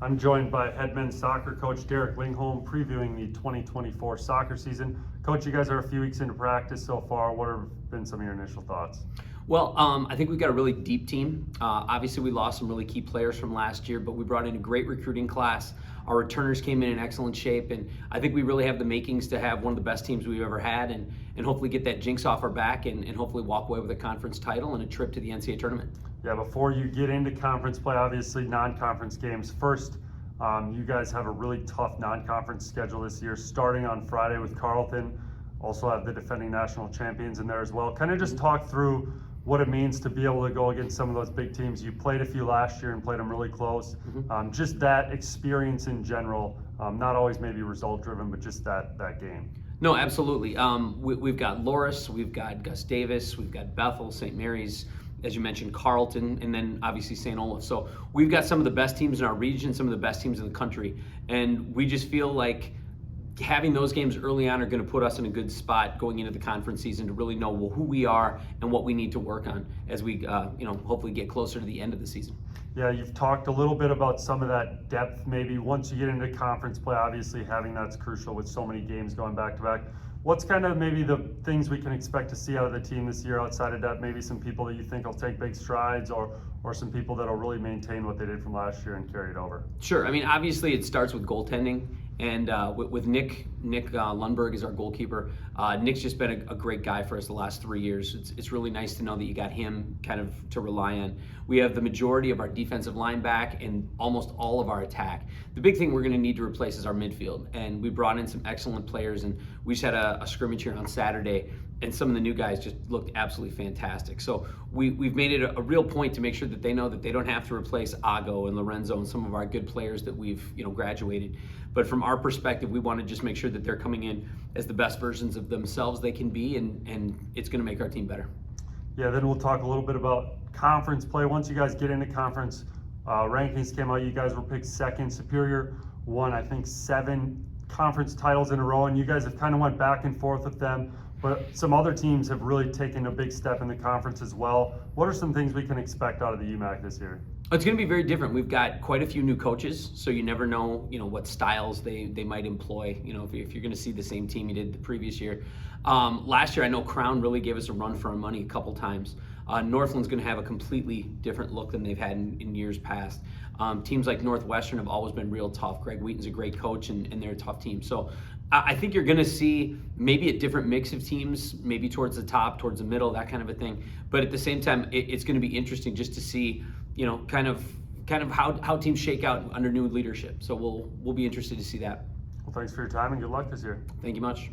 I'm joined by head men's soccer coach Derek Lingholm, previewing the 2024 soccer season. Coach, you guys are a few weeks into practice so far. What have been some of your initial thoughts? Well, I think we've got a really deep team. Obviously, we lost some really key players from last year, but we brought in a great recruiting class. Our returners came in excellent shape, and I think we really have the makings to have one of the best teams we've ever had, and hopefully get that jinx off our back and hopefully walk away with a conference title and a trip to the NCAA tournament. Yeah, before you get into conference play, obviously non-conference games. First, you guys have a really tough non-conference schedule this year, starting on Friday with Carleton. Also have the defending national champions in there as well. Kind of just talk through what it means to be able to go against some of those big teams. You played a few last year and played them really close. Just that experience in general, not always maybe result driven, but just that game. No, absolutely. We've got Loris, we've got Gus Davis, we've got Bethel, St. Mary's, as you mentioned, Carleton, and then obviously St. Olaf. So we've got some of the best teams in our region, some of the best teams in the country, and we just feel like having those games early on are going to put us in a good spot going into the conference season to really know who we are and what we need to work on as we hopefully get closer to the end of the season. Yeah, you've talked a little bit about some of that depth maybe once you get into conference play. Obviously having that's crucial with so many games going back to back. What's kind of maybe the things we can expect to see out of the team this year outside of that? Maybe some people that you think will take big strides, or some people that'll really maintain what they did from last year and carry it over? Sure. I mean, obviously it starts with goaltending, and with Nick Lundberg is our goalkeeper. Nick's just been a great guy for us the last 3 years. It's really nice to know that you got him kind of to rely on. We have the majority of our defensive line back and almost all of our attack. The big thing we're going to need to replace is our midfield, and we brought in some excellent players, and we just had a scrimmage here on Saturday, and some of the new guys just looked absolutely fantastic. So we've made it a real point to make sure that they know that they don't have to replace Ago and Lorenzo and some of our good players that we've graduated. But from our perspective, we want to just make sure that they're coming in as the best versions of themselves they can be, and it's going to make our team better. Yeah, then we'll talk a little bit about conference play. Once you guys get into conference, rankings came out. You guys were picked second. Superior won, I think, 7 conference titles in a row, and you guys have kind of went back and forth with them. But some other teams have really taken a big step in the conference as well. What are some things we can expect out of the UMAC this year? It's going to be very different. We've got quite a few new coaches, so you never know, what styles they might employ. If you're going to see the same team you did the previous year. Last year, I know Crown really gave us a run for our money a couple times. Northland's going to have a completely different look than they've had in years past. Teams like Northwestern have always been real tough. Greg Wheaton's a great coach, and they're a tough team. So I think you're going to see maybe a different mix of teams, maybe towards the top, towards the middle, that kind of a thing. But at the same time, it's going to be interesting just to see, kind of how teams shake out under new leadership. So we'll be interested to see that. Well, thanks for your time and good luck this year. Thank you much.